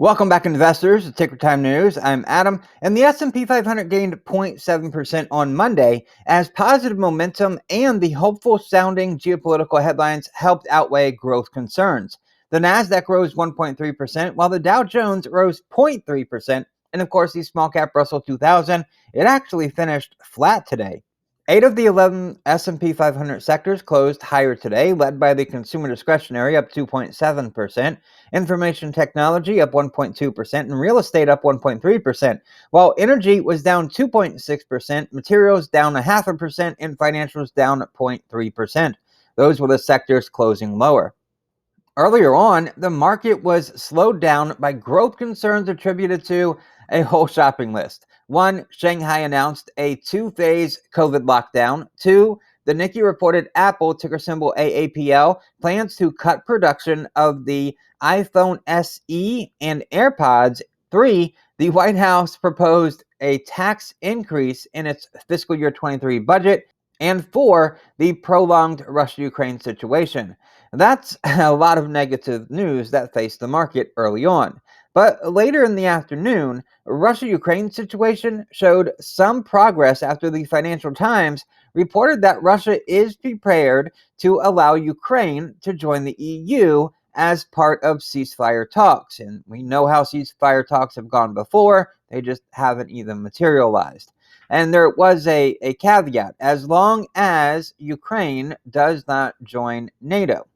Welcome back, investors, to Ticker Time News. I'm Adam, and the S&P 500 gained 0.7% on Monday as positive momentum and the hopeful-sounding geopolitical headlines helped outweigh growth concerns. The Nasdaq rose 1.3%, while the Dow Jones rose 0.3%, and of course, the small-cap Russell 2000, it actually finished flat today. 8 of the 11 S&P 500 sectors closed higher today, led by the consumer discretionary up 2.7%, information technology up 1.2%, and real estate up 1.3%, while energy was down 2.6%, materials down 0.5%, and financials down 0.3%. Those were the sectors closing lower. Earlier on, the market was slowed down by growth concerns attributed to a whole shopping list. 1, Shanghai announced a 2-phase COVID lockdown. 2, the Nikkei reported Apple, ticker symbol AAPL, plans to cut production of the iPhone SE and AirPods. 3, the White House proposed a tax increase in its fiscal year 23 budget. And 4, the prolonged Russia-Ukraine situation. That's a lot of negative news that faced the market early on. But later in the afternoon, Russia-Ukraine situation showed some progress after the Financial Times reported that Russia is prepared to allow Ukraine to join the EU as part of ceasefire talks. And we know how ceasefire talks have gone before. They just haven't even materialized. And there was a caveat, as long as Ukraine does not join NATO.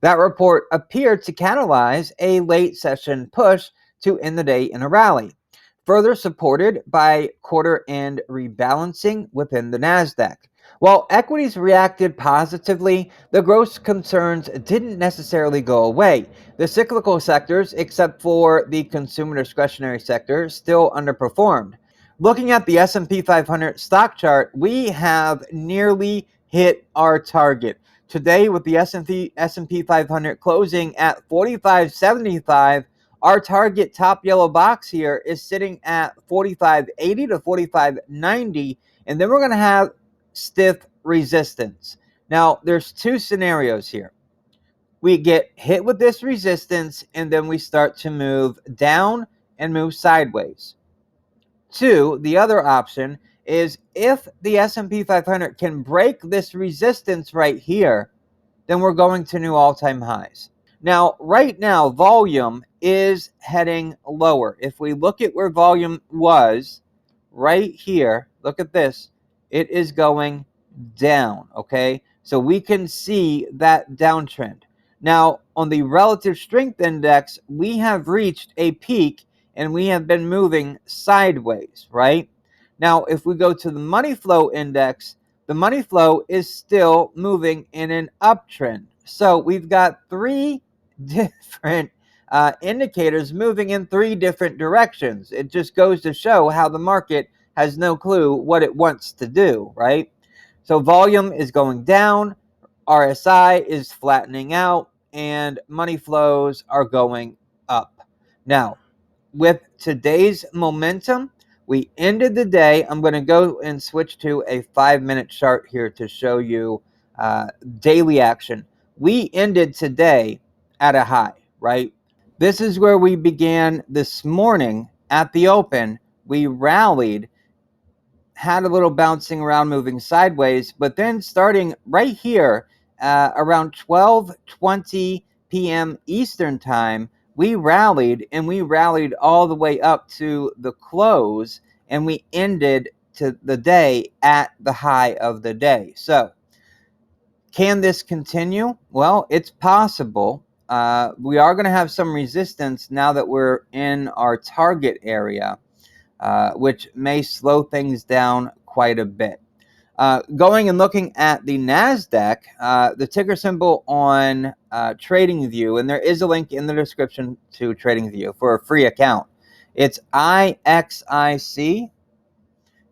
That report appeared to catalyze a late session push to end the day in a rally, further supported by quarter-end rebalancing within the Nasdaq. While equities reacted positively, the growth concerns didn't necessarily go away. The cyclical sectors, except for the consumer discretionary sector, still underperformed. Looking at the S&P 500 stock chart, we have nearly hit our target. Today, with the S&P 500 closing at 45.75, our target top yellow box here is sitting at 45.80 to 45.90, and then we're going to have stiff resistance. Now, there's 2 scenarios here. We get hit with this resistance, and then we start to move down and move sideways. 2, the other option is if the S&P 500 can break this resistance right here, then we're going to new all-time highs. Now, right now, volume is heading lower. If we look at where volume was right here, look at this, it is going down, okay? So we can see that downtrend. Now, on the relative strength index, we have reached a peak and we have been moving sideways, right? Now, if we go to the money flow index, the money flow is still moving in an uptrend. So we've got 3 different indicators moving in 3 different directions. It just goes to show how the market has no clue what it wants to do, right? So volume is going down, RSI is flattening out, and money flows are going up. Now, with today's momentum, we ended the day. I'm going to go and switch to a 5-minute chart here to show you daily action. We ended today at a high, right? This is where we began this morning at the open. We rallied, had a little bouncing around, moving sideways, but then starting right here around 12:20 p.m. Eastern time, we rallied, and we rallied all the way up to the close, and we ended to the day at the high of the day. So can this continue? Well, it's possible. We are going to have some resistance now that we're in our target area, which may slow things down quite a bit. Going and looking at the Nasdaq, the ticker symbol on TradingView, and there is a link in the description to TradingView for a free account. It's IXIC,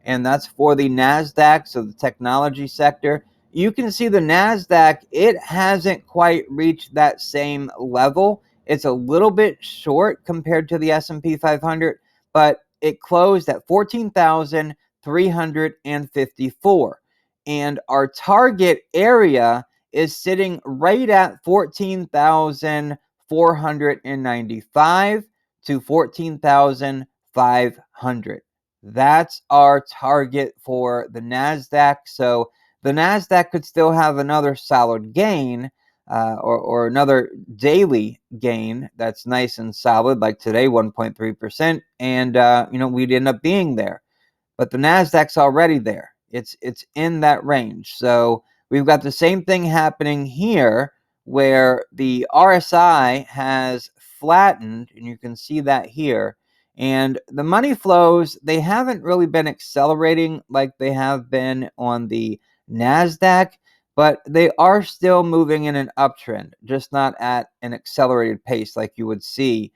and that's for the Nasdaq, so the technology sector. You can see the Nasdaq, it hasn't quite reached that same level. It's a little bit short compared to the S&P 500, but it closed at 14,354. And our target area is sitting right at 14,495 to 14,500. That's our target for the Nasdaq. So the Nasdaq could still have another solid gain, or another daily gain that's nice and solid, like today, 1.3%, and we'd end up being there. But the Nasdaq's already there. It's in that range. So we've got the same thing happening here, where the RSI has flattened, and you can see that here. And the money flows, they haven't really been accelerating like they have been on the Nasdaq, but they are still moving in an uptrend, just not at an accelerated pace like you would see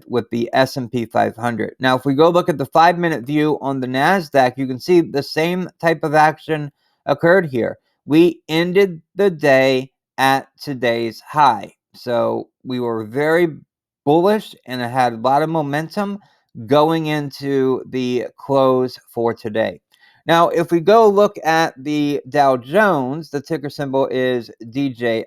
with the S&P 500. Now, if we go look at the 5-minute view on the Nasdaq, you can see the same type of action occurred here. We ended the day at today's high. So we were very bullish and it had a lot of momentum going into the close for today. Now, if we go look at the Dow Jones, the ticker symbol is DJI.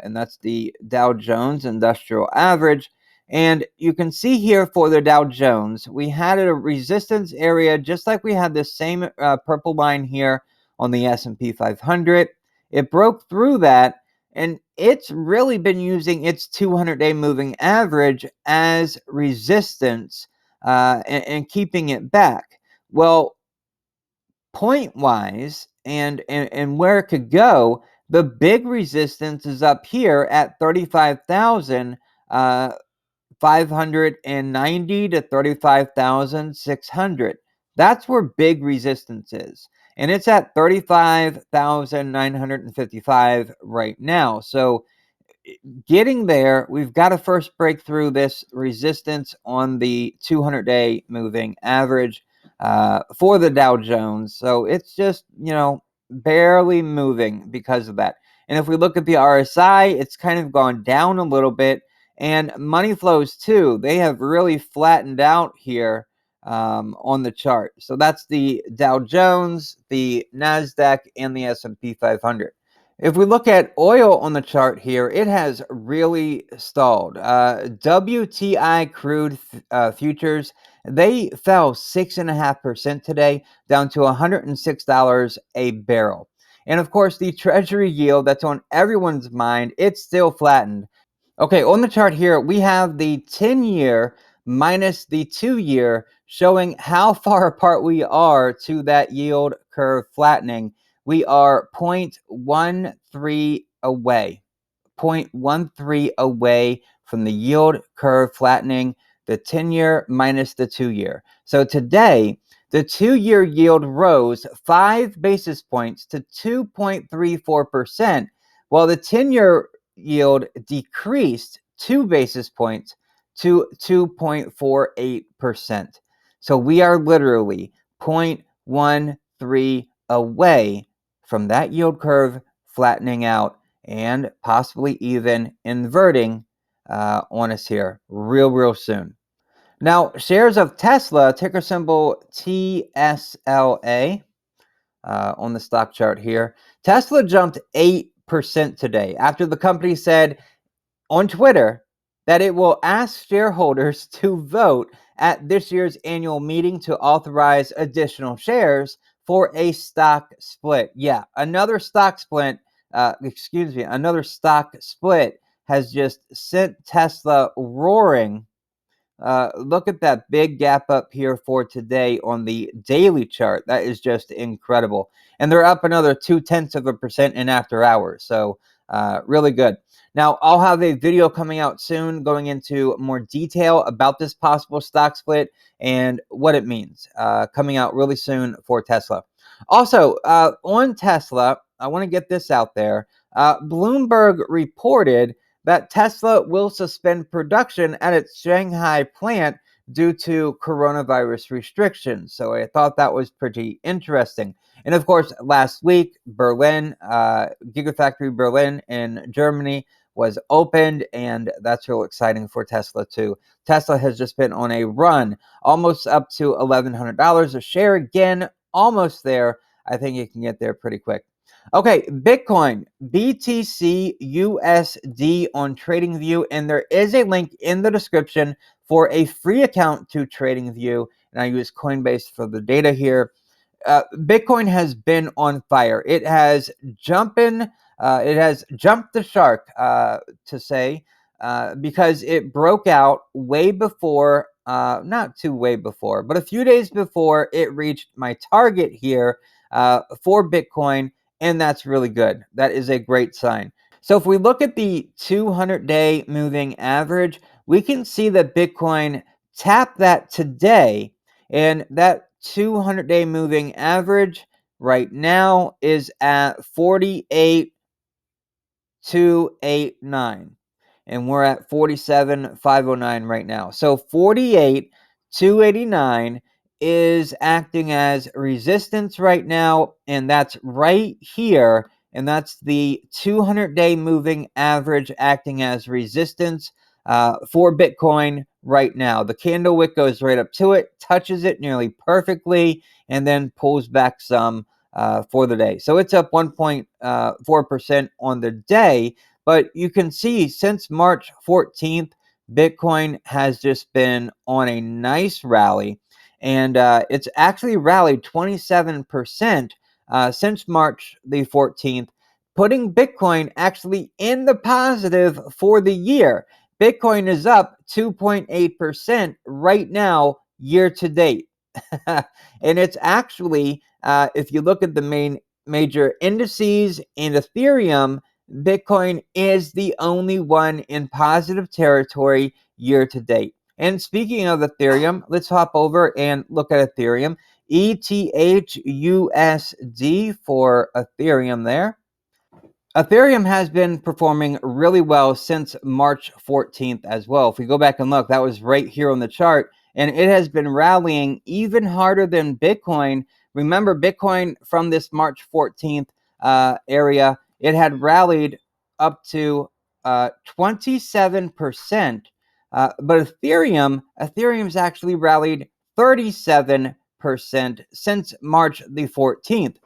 And that's the Dow Jones Industrial Average. And you can see here for the Dow Jones, we had a resistance area just like we had this same purple line here on the S&P 500. It broke through that, and it's really been using its 200-day moving average as resistance, and keeping it back. Well, point wise and where it could go, the big resistance is up here at 35,590 to 35,600. That's where big resistance is. And it's at 35,955 right now. So getting there, we've got to first break through this resistance on the 200-day moving average for the Dow Jones. So it's just, barely moving because of that. And if we look at the RSI, it's kind of gone down a little bit. And money flows too, they have really flattened out here on the chart. So that's the Dow Jones, the Nasdaq, and the S&P 500. If we look at oil on the chart here, it has really stalled. WTI Crude futures, they fell 6.5% today, down to $106 a barrel. And of course, the Treasury yield that's on everyone's mind, it's still flattened. Okay, on the chart here, we have the 10-year minus the 2-year showing how far apart we are to that yield curve flattening. We are 0.13 away, 0.13 away from the yield curve flattening, the 10-year minus the 2-year. So today, the 2-year yield rose 5 basis points to 2.34%, while the 10-year yield decreased 2 basis points to 2.48%. So we are literally 0.13 away from that yield curve flattening out and possibly even inverting on us here real soon. Now, shares of Tesla, ticker symbol TSLA, on the stock chart here. Tesla jumped 8% today after the company said on Twitter that it will ask shareholders to vote at this year's annual meeting to authorize additional shares for a stock split. Yeah, another stock split, another stock split has just sent Tesla roaring. Look at that big gap up here for today on the daily chart. That is just incredible. And they're up another 0.2% in after hours. So really good. Now, I'll have a video coming out soon going into more detail about this possible stock split and what it means, coming out really soon for Tesla. Also, on Tesla, I want to get this out there. Bloomberg reported that Tesla will suspend production at its Shanghai plant due to coronavirus restrictions. So I thought that was pretty interesting. And of course, last week, Berlin, Gigafactory Berlin in Germany was opened, and that's real exciting for Tesla too. Tesla has just been on a run, almost up to $1,100 a share again, almost there. I think it can get there pretty quick. Okay, Bitcoin, BTC USD on TradingView, and there is a link in the description for a free account to TradingView, and I use Coinbase for the data here. Bitcoin has been on fire. It has it has jumped the shark, to say, because it broke out way before, not too way before, but a few days before it reached my target here for Bitcoin, and that's really good. That is a great sign. So if we look at the 200-day moving average, we can see that Bitcoin tapped that today, and that 200-day moving average right now is at 48,289, and we're at 47,509 right now. So 48,289 is acting as resistance right now, and that's right here, and that's the 200-day moving average acting as resistance for Bitcoin right now. The candle wick goes right up to it, touches it nearly perfectly, and then pulls back some for the day. So it's up 1.4% on the day, but you can see since March 14th, Bitcoin has just been on a nice rally, and it's actually rallied 27% since March the 14th, putting Bitcoin actually in the positive for the year. Bitcoin is up 2.8% right now, year to date. And it's actually, if you look at the major indices and Ethereum, Bitcoin is the only one in positive territory year to date. And speaking of Ethereum, let's hop over and look at Ethereum. ETHUSD for Ethereum there. Ethereum has been performing really well since March 14th as well. If we go back and look, that was right here on the chart, and it has been rallying even harder than Bitcoin. Remember, Bitcoin from this March 14th area, it had rallied up to 27%, but Ethereum's actually rallied 37% since March the 14th.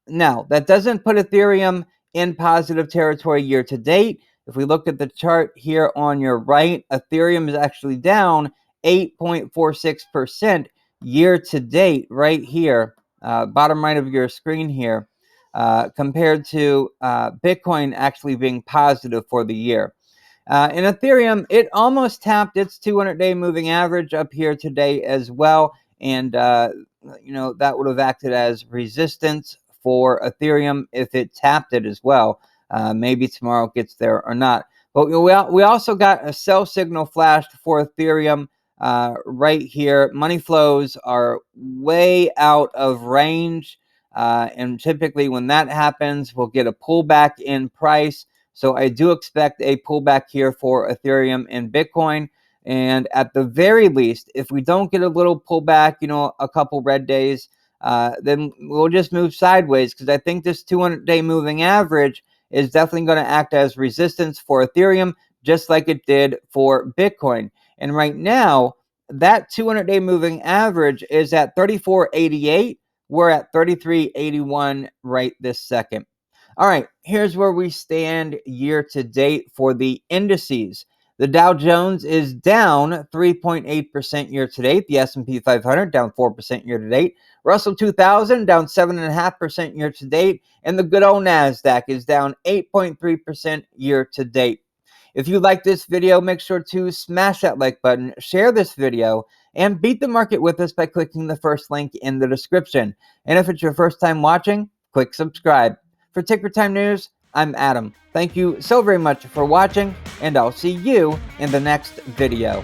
Now, that doesn't put Ethereum in positive territory year to date. If we look at the chart here on your right, Ethereum is actually down 8.46% year to date right here, bottom right of your screen here, compared to Bitcoin actually being positive for the year. In Ethereum, it almost tapped its 200-day moving average up here today as well, and that would have acted as resistance for Ethereum if it tapped it as well. Maybe tomorrow it gets there or not. But we also got a sell signal flashed for Ethereum right here. Money flows are way out of range. And typically when that happens, we'll get a pullback in price. So I do expect a pullback here for Ethereum and Bitcoin. And at the very least, if we don't get a little pullback, a couple red days, then we'll just move sideways, because I think this 200-day moving average is definitely going to act as resistance for Ethereum, just like it did for Bitcoin. And right now, that 200-day moving average is at 34.88. We're at 33.81 right this second. All right, here's where we stand year to date for the indices. The Dow Jones is down 3.8% year to date. The S&P 500 down 4% year to date. Russell 2000 down 7.5% year to date. And the good old Nasdaq is down 8.3% year to date. If you like this video, make sure to smash that like button, share this video, and beat the market with us by clicking the first link in the description. And if it's your first time watching, click subscribe. For Ticker Time News, I'm Adam. Thank you so very much for watching, and I'll see you in the next video.